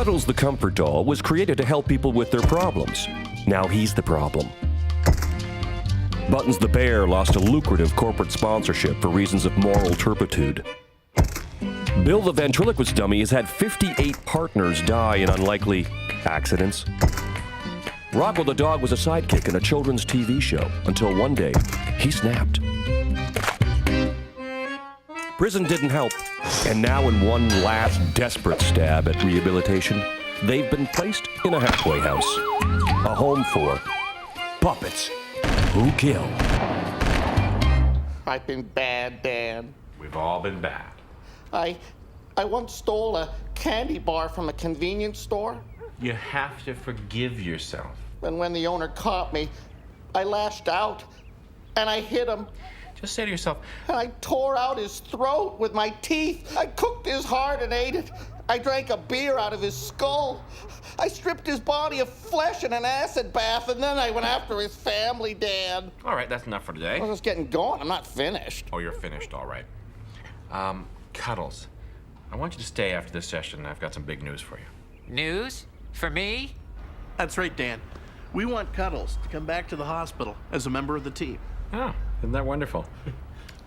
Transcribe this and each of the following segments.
Cuddles the Comfort Doll was created to help people with their problems. Now he's the problem. Buttons the Bear lost a lucrative corporate sponsorship for reasons of moral turpitude. Bill the Ventriloquist Dummy has had 58 partners die in unlikely accidents. Rocco the Dog was a sidekick in a children's TV show until one day he snapped. Prison didn't help, and now in one last desperate stab at rehabilitation, they've been placed in a halfway house. A home for puppets who kill. I've been bad, Dan. We've all been bad. I once stole a candy bar from a convenience store. You have to forgive yourself. And when the owner caught me, I lashed out and I hit him. Just say to yourself, And I tore out his throat with my teeth. I cooked his heart and ate it. I drank a beer out of his skull. I stripped his body of flesh in an acid bath, and then I went after his family, Dan. all right, that's enough for today. I was just getting going. I'm not finished. Oh, you're finished, all right. Cuddles, I want you to stay after this session. I've got some big news for you. News? For me? That's right, Dan. We want Cuddles to come back to the hospital as a member of the team. Oh, isn't that wonderful?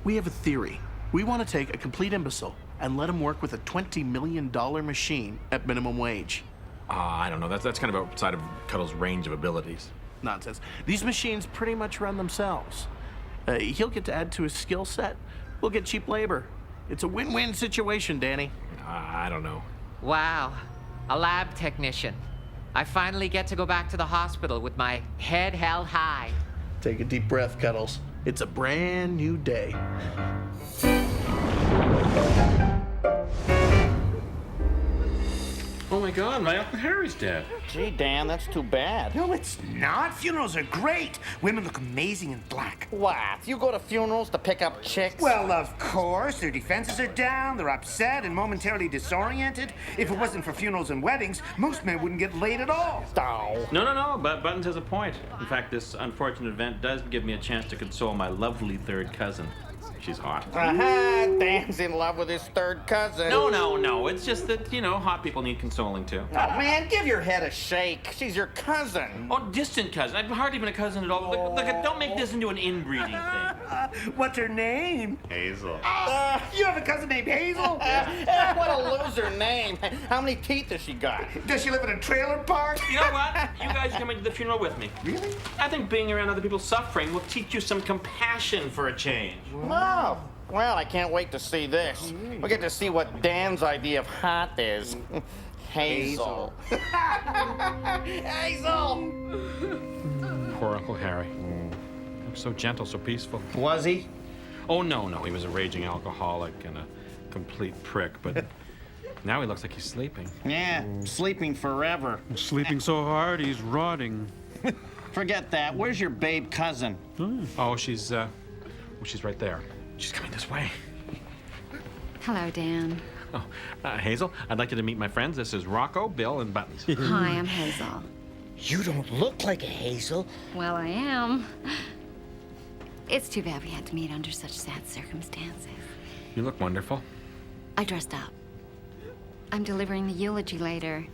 We have a theory. We want to take a complete imbecile and let him work with a $20 million machine at minimum wage. I don't know. That's kind of outside of Cuddles' range of abilities. Nonsense. These machines pretty much run themselves. He'll get to add to his skill set. We'll get cheap labor. It's a win-win situation, Danny. I don't know. Wow. A lab technician. I finally get to go back to the hospital with my head held high. Take a deep breath, Cuddles. It's a brand new day. Oh my God, my Uncle Harry's dead. Gee, Dan, that's too bad. No, it's not. Funerals are great. Women look amazing in black. What? You go to funerals to pick up chicks? Well, of course. Their defenses are down, they're upset and momentarily disoriented. If it wasn't for funerals and weddings, most men wouldn't get laid at all. Oh. No, but Buttons has a point. In fact, this unfortunate event does give me a chance to console my lovely third cousin. She's hot. Dan's in love with his third cousin. No. It's just that, hot people need consoling too. Oh, man, give your head a shake. She's your cousin. Oh, distant cousin. I'm hardly even a cousin at all. Look, don't make this into an inbreeding thing. What's her name? Hazel. You have a cousin named Hazel? What a loser name. How many teeth has she got? Does she live in a trailer park? You know what? You guys are coming to the funeral with me. Really? I think being around other people's suffering will teach you some compassion for a change. Oh, well, I can't wait to see this. We'll get to see what Dan's idea of hot is. Hazel. Hazel! Poor Uncle Harry. Looks so gentle, so peaceful. Was he? Oh, no. He was a raging alcoholic and a complete prick, but now he looks like he's sleeping. Yeah, sleeping forever. Sleeping so hard, he's rotting. Forget that. Where's your babe cousin? Oh, she's right there. She's coming this way. Hello, Dan. Oh, Hazel, I'd like you to meet my friends. This is Rocco, Bill, and Buttons. Hi, I'm Hazel. You don't look like a Hazel. Well, I am. It's too bad we had to meet under such sad circumstances. You look wonderful. I dressed up. I'm delivering the eulogy later.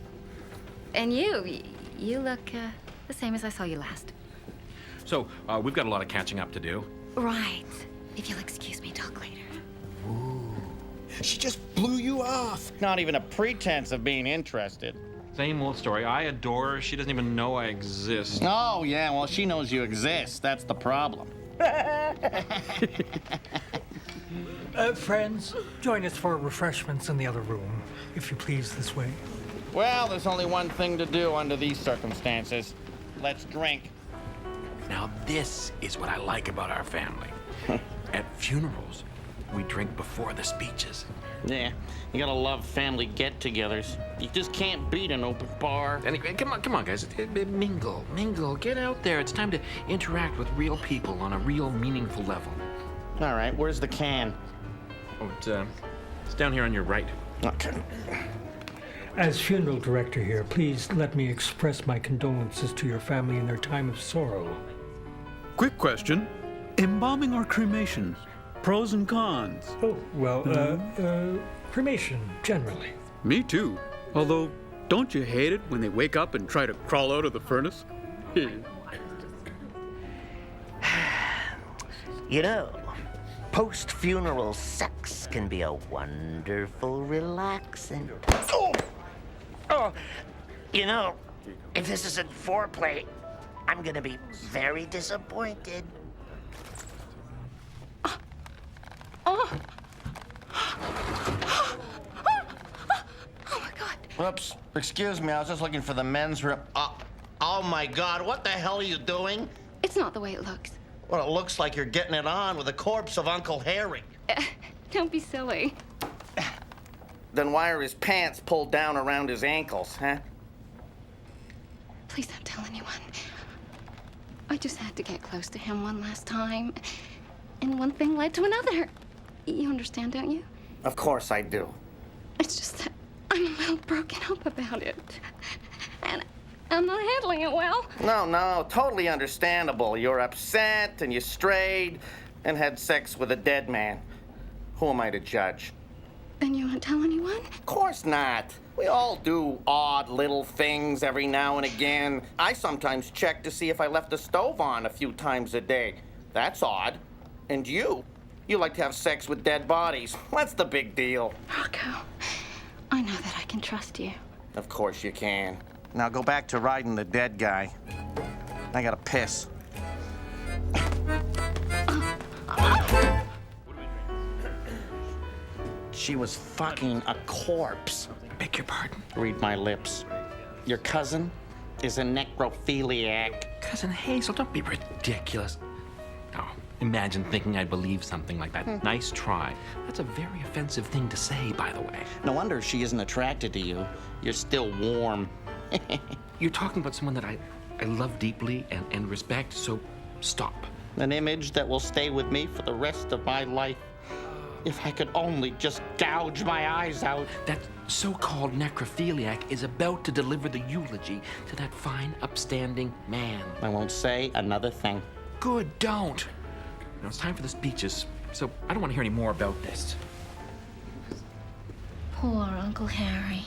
And you look the same as I saw you last. So, we've got a lot of catching up to do. Right. If you'll excuse me, talk later. She just blew you off. Not even a pretense of being interested. Same old story. I adore her. She doesn't even know I exist. Oh, yeah, well, she knows you exist. That's the problem. Friends, join us for refreshments in the other room, if you please, this way. Well, there's only one thing to do under these circumstances. Let's drink. Now this is what I like about our family. At funerals, we drink before the speeches. Yeah, you gotta love family get-togethers. You just can't beat an open bar. Anyway, come on, guys. Mingle. Get out there. It's time to interact with real people on a real, meaningful level. All right, where's the can? Oh, it's down here on your right. Okay. As funeral director here, please let me express my condolences to your family in their time of sorrow. Quick question. Embalming or cremation? Pros and cons. Oh, well, cremation, generally. Me too. Although, Don't you hate it when they wake up and try to crawl out of the furnace? You know, post-funeral sex can be a wonderful relaxing. Oh! You know, if this isn't foreplay, I'm gonna be very disappointed. Oh my God. Oops, excuse me, I was just looking for the men's room. Oh my God, what the hell are you doing? It's not the way it looks. Well, it looks like you're getting it on with the corpse of Uncle Harry. Don't be silly. Then why are his pants pulled down around his ankles, huh? Please don't tell anyone. I just had to get close to him one last time. And one thing led to another. You understand, don't you? Of course I do. It's just that I'm a little broken up about it. And I'm not handling it well. No, totally understandable. You're upset and you strayed and had sex with a dead man. Who am I to judge? Then you won't tell anyone? Of course not. We all do odd little things every now and again. I sometimes check to see if I left the stove on a few times a day. That's odd. And you like to have sex with dead bodies. What's the big deal? Rocco, I know that I can trust you. Of course you can. Now go back to riding the dead guy. I gotta piss. She was fucking a corpse. Beg your pardon? Read my lips. Your cousin is a necrophiliac. Cousin Hazel, don't be ridiculous. Oh, imagine thinking I'd believe something like that. Nice try. That's a very offensive thing to say, by the way. No wonder she isn't attracted to you. You're still warm. You're talking about someone that I love deeply and respect, so stop. An image that will stay with me for the rest of my life. If I could only just gouge my eyes out. That so-called necrophiliac is about to deliver the eulogy to that fine, upstanding man. I won't say another thing. Good, don't. Now it's time for the speeches, so I don't want to hear any more about this. Poor Uncle Harry.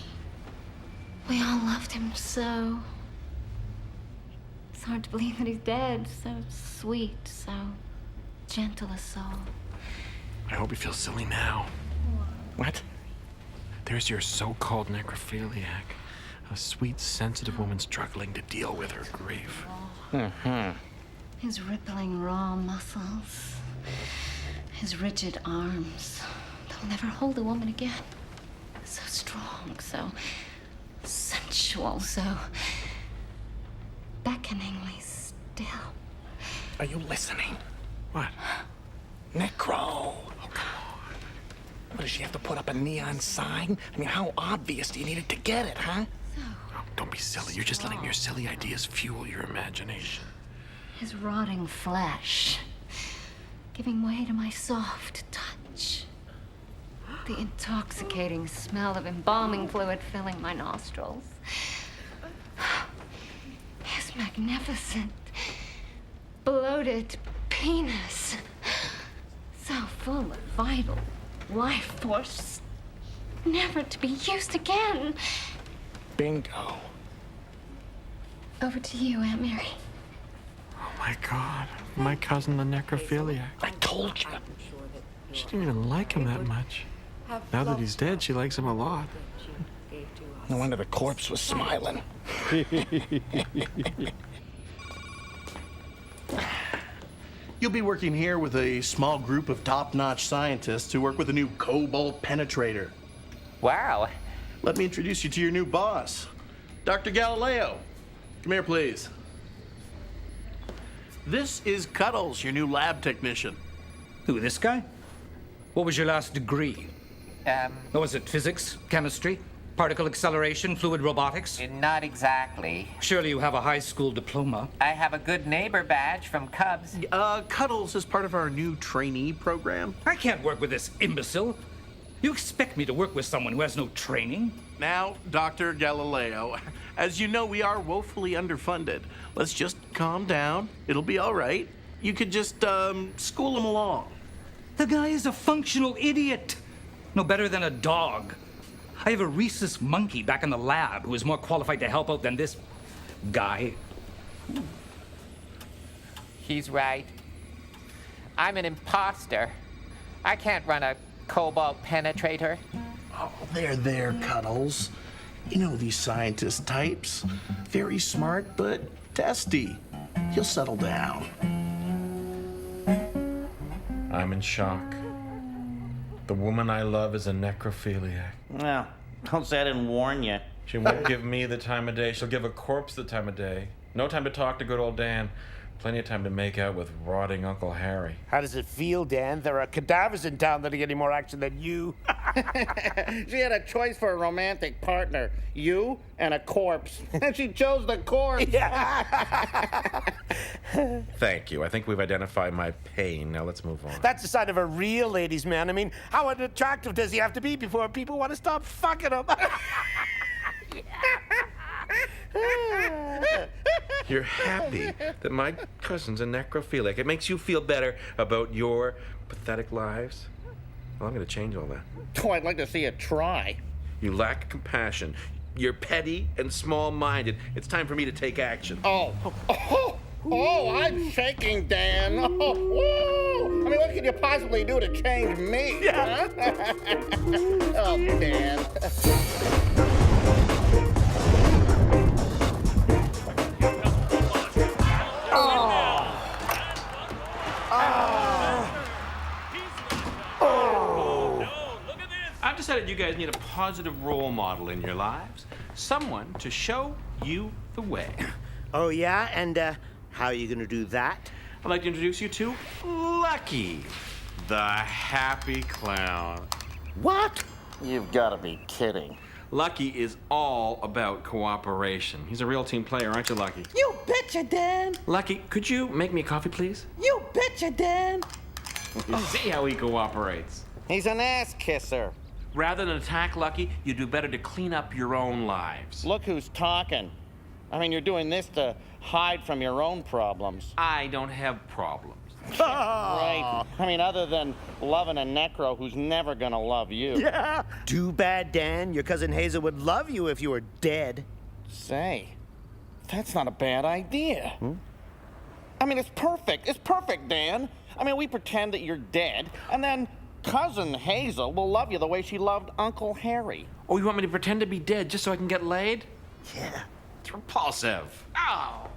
We all loved him so. It's hard to believe that he's dead. So sweet, so gentle a soul. I hope you feel silly now. What? There's your so-called necrophiliac. A sweet, sensitive woman struggling to deal with her grief. His rippling raw muscles. His rigid arms. They'll never hold a woman again. So strong, so sensual, so beckoningly still. Are you listening? What? Necro. Oh, come on. What, does she have to put up a neon sign? I mean, how obvious do you need it to get it, huh? Oh, don't be silly. You're just letting your silly ideas fuel your imagination. His rotting flesh, giving way to my soft touch. The intoxicating smell of embalming fluid filling my nostrils. His magnificent, bloated penis. So full of vital life force, never to be used again. Bingo. Over to you, Aunt Mary. Oh my God, my cousin the necrophiliac. I told you. She didn't even like him that much. Now that he's dead, she likes him a lot. No wonder the corpse was smiling. You'll be working here with a small group of top-notch scientists who work with a new cobalt penetrator. Wow. Let me introduce you to your new boss, Dr. Galileo. Come here, please. This is Cuddles, your new lab technician. Who, this guy? What was your last degree? What was it, physics, chemistry, particle acceleration, fluid robotics? Not exactly. Surely you have a high school diploma. I have a good neighbor badge from Cubs. Cuddles is part of our new trainee program. I can't work with this imbecile. You expect me to work with someone who has no training? Now, Dr. Galileo, as you know, we are woefully underfunded. Let's just calm down. It'll be all right. You could just, school him along. The guy is a functional idiot. No better than a dog. I have a rhesus monkey back in the lab who is more qualified to help out than this guy. He's right. I'm an imposter. I can't run a cobalt penetrator. Oh, there, Cuddles. You know these scientist types. Very smart, but testy. He'll settle down. I'm in shock. The woman I love is a necrophiliac. Well, don't say I didn't warn you. She won't give me the time of day. She'll give a corpse the time of day. No time to talk to good old Dan. Plenty of time to make out with rotting Uncle Harry. How does it feel, Dan? There are cadavers in town that are getting more action than you. She had a choice for a romantic partner, you and a corpse. And she chose the corpse. Thank you. I think we've identified my pain. Now let's move on. That's the sign of a real ladies' man. I mean, how attractive does he have to be before people want to stop fucking him? You're happy that my cousin's a necrophiliac. It makes you feel better about your pathetic lives. Well, I'm going to change all that. Oh, I'd like to see it try. You lack compassion. You're petty and small-minded. It's time for me to take action. Oh, I'm shaking, Dan. Oh, woo. I mean, what can you possibly do to change me? Yeah. Huh? Oh, Dan. I've decided you guys need a positive role model in your lives. Someone to show you the way. Oh, yeah? And how are you going to do that? I'd like to introduce you to Lucky, the happy clown. What? You've got to be kidding. Lucky is all about cooperation. He's a real team player, aren't you, Lucky? You betcha, Dan. Lucky, could you make me a coffee, please? You betcha, Dan. You see how he cooperates. He's an ass kisser. Rather than attack Lucky, you do better to clean up your own lives. Look who's talking. I mean, you're doing this to hide from your own problems. I don't have problems. Right. I mean, other than loving a necro who's never gonna love you. Yeah. Too bad, Dan. Your cousin Hazel would love you if you were dead. Say, that's not a bad idea. I mean, it's perfect. It's perfect, Dan. I mean, we pretend that you're dead, and then Cousin Hazel will love you the way she loved Uncle Harry. Oh, you want me to pretend to be dead just so I can get laid? Yeah. It's repulsive. Oh.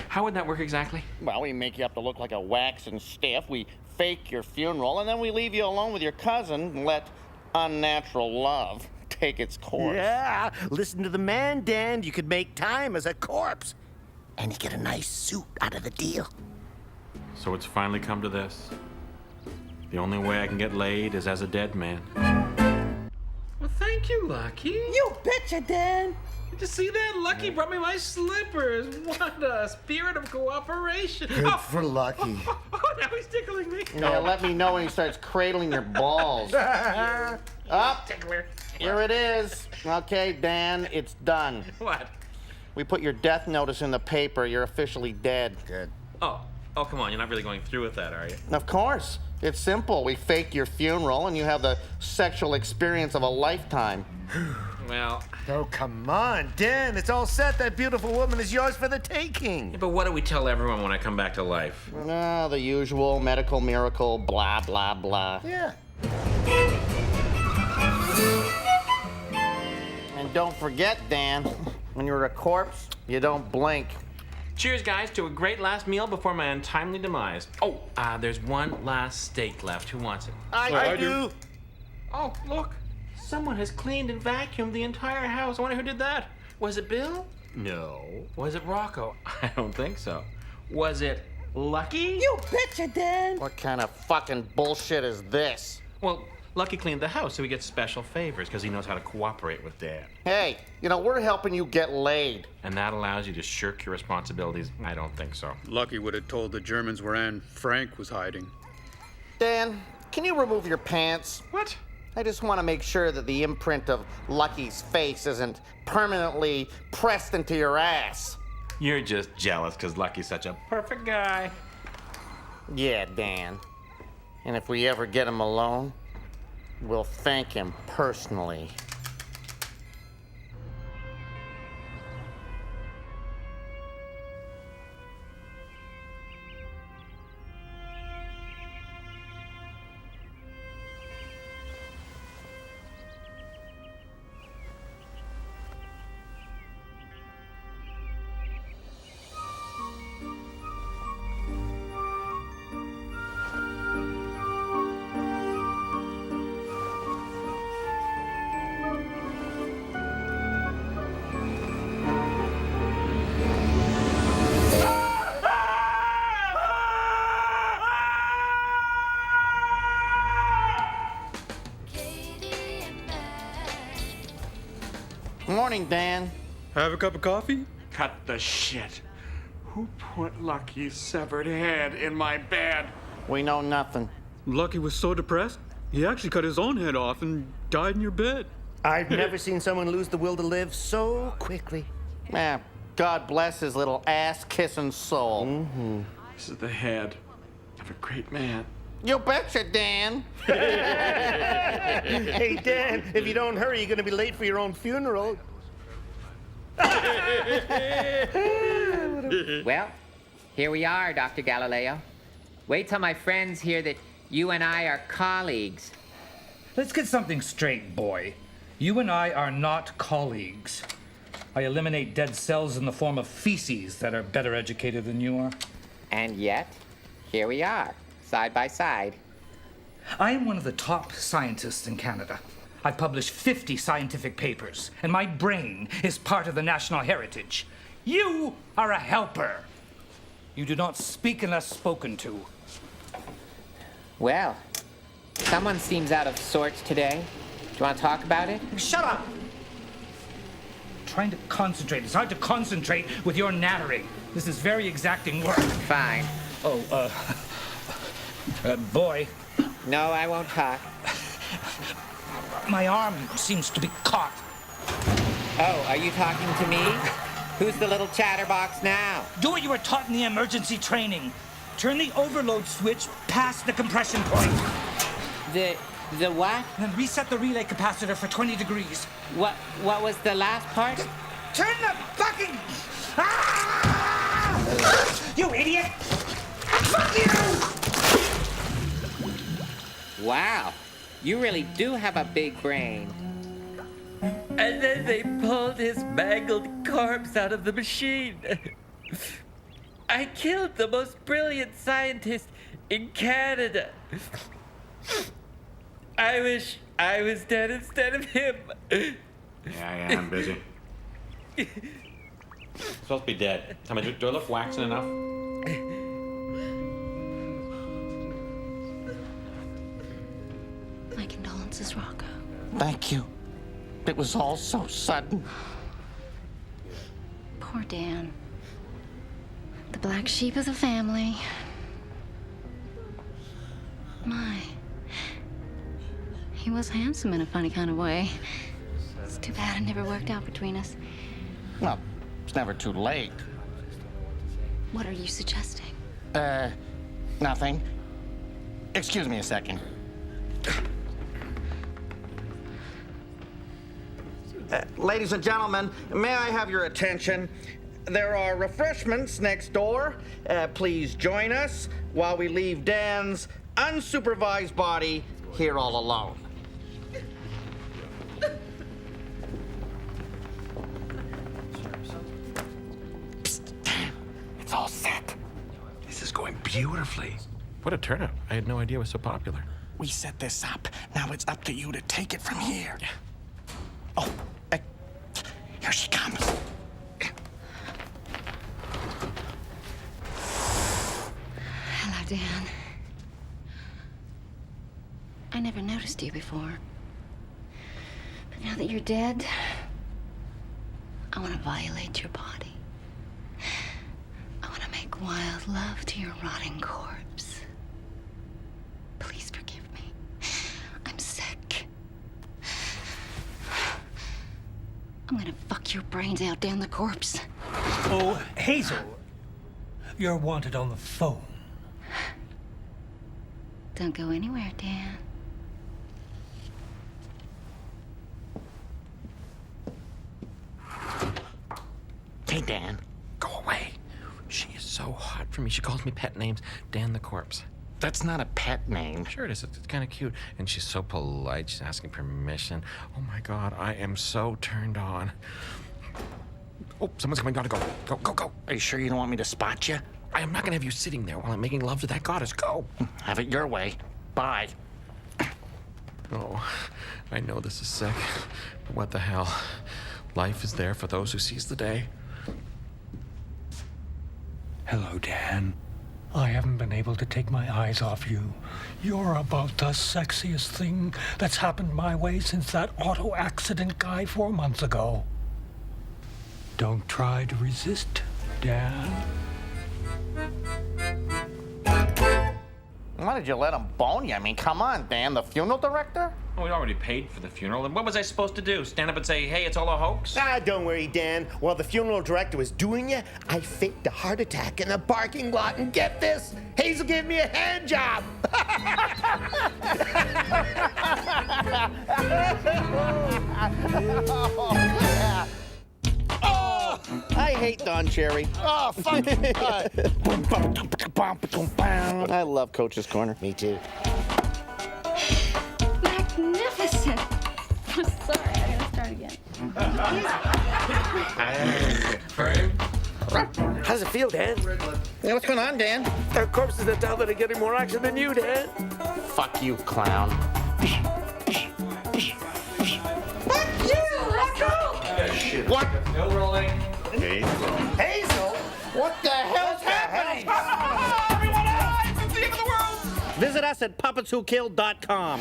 How would that work exactly? Well, we make you up to look like a waxen stiff. We fake your funeral, and then we leave you alone with your cousin and let unnatural love take its course. Yeah. Listen to the man, Dan. You could make time as a corpse. And you get a nice suit out of the deal. So it's finally come to this. The only way I can get laid is as a dead man. Well, thank you, Lucky. You betcha, Dan. Did you see that? Lucky brought me my slippers. What a spirit of cooperation. Good for Lucky. Oh, now he's tickling me. Yeah, let me know when he starts cradling your balls. Up. Tickler. Here it is. Okay, Dan, it's done. What? We put your death notice in the paper. You're officially dead. Good. Oh, come on. You're not really going through with that, are you? Of course. It's simple. We fake your funeral, and you have the sexual experience of a lifetime. Well... Oh, come on, Dan. It's all set. That beautiful woman is yours for the taking. Yeah, but what do we tell everyone when I come back to life? No, the usual medical miracle, blah, blah, blah. Yeah. And don't forget, Dan, when you're a corpse, you don't blink. Cheers, guys, to a great last meal before my untimely demise. Oh, there's one last steak left. Who wants it? I do. Oh, look. Someone has cleaned and vacuumed the entire house. I wonder who did that. Was it Bill? No. Was it Rocco? I don't think so. Was it Lucky? You betcha, Dan. What kind of fucking bullshit is this? Well, Lucky cleaned the house, so he gets special favors because he knows how to cooperate with Dad. Hey, we're helping you get laid. And that allows you to shirk your responsibilities? I don't think so. Lucky would have told the Germans where Anne Frank was hiding. Dan, can you remove your pants? What? I just want to make sure that the imprint of Lucky's face isn't permanently pressed into your ass. You're just jealous because Lucky's such a perfect guy. Yeah, Dan. And if we ever get him alone, we'll thank him personally. Morning, Dan. Have a cup of coffee? Cut the shit. Who put Lucky's severed head in my bed? We know nothing. Lucky was so depressed, he actually cut his own head off and died in your bed. I've never seen someone lose the will to live so quickly. God bless his little ass-kissing soul. Mm-hmm. This is the head of a great man. You betcha, Dan. Hey, Dan, if you don't hurry, you're going to be late for your own funeral. Well, here we are, Dr. Galileo. Wait till my friends hear that you and I are colleagues. Let's get something straight, boy. You and I are not colleagues. I eliminate dead cells in the form of feces that are better educated than you are. And yet, here we are, side by side. I am one of the top scientists in Canada. I've published 50 scientific papers, and my brain is part of the national heritage. You are a helper. You do not speak unless spoken to. Well, someone seems out of sorts today. Do you want to talk about it? Shut up! Trying to concentrate. It's hard to concentrate with your nattering. This is very exacting work. Fine. Oh, boy. No, I won't talk. My arm seems to be caught. Oh, are you talking to me? Who's the little chatterbox now? Do what you were taught in the emergency training. Turn the overload switch past the compression point. The what? Then reset the relay capacitor for 20 degrees. What was the last part? Turn the fucking... Ah! You idiot! Fuck you! Wow, you really do have a big brain. And then they pulled his mangled corpse out of the machine. I killed the most brilliant scientist in Canada. I wish I was dead instead of him. Yeah, I'm busy. Supposed to be dead. Tell me, do I look waxen enough? My condolences, Rocco. Thank you. It was all so sudden. Poor Dan. The black sheep of the family. My. He was handsome in a funny kind of way. It's too bad it never worked out between us. Well, it's never too late. What are you suggesting? Nothing. Excuse me a second. Ladies and gentlemen, may I have your attention? There are refreshments next door. Please join us while we leave Dan's unsupervised body here all alone. Psst. It's all set. This is going beautifully. What a turnout. I had no idea it was so popular. We set this up. Now it's up to you to take it from here. Oh, here she comes. Hello, Dan. I never noticed you before. But now that you're dead, I want to violate your body. I want to make wild love to your rotting corpse. Please forgive me. I'm sick. I'm gonna fuck your brains out down the corpse. Oh, Hazel, you're wanted on the phone. Don't go anywhere, Dan. Hey, Dan. Go away. She is so hot for me. She calls me pet names. Dan the Corpse. That's not a pet name. Sure it is. It's kind of cute. And she's so polite. She's asking permission. Oh my God, I am so turned on. Oh, someone's coming. Gotta go. Go, go, go. Are you sure you don't want me to spot you? I am not gonna have you sitting there while I'm making love to that goddess. Go. Have it your way. Bye. Oh, I know this is sick, but what the hell? Life is there for those who seize the day. Hello, Dan. I haven't been able to take my eyes off you. You're about the sexiest thing that's happened my way since that auto accident guy 4 months ago. Don't try to resist, Dan. Why did you let him bone you? I mean, come on, Dan, the funeral director? Well, we already paid for the funeral. And what was I supposed to do? Stand up and say, hey, it's all a hoax? Ah, don't worry, Dan. While the funeral director was doing it, I faked a heart attack in the parking lot, and get this, Hazel gave me a hand job. Oh, I hate Don Cherry. Oh, fuck. I love Coach's Corner. Me too. Magnificent. I'm sorry, I gotta start again. How does it feel, Dan? Yeah, what's going on, Dan? There are corpses in town that are getting more action than you, Dan. Fuck you, clown. What? No rolling. Hazel? What the hell's happening? Everyone alive! It's the end of the world! Visit us at puppetswhokilled.com.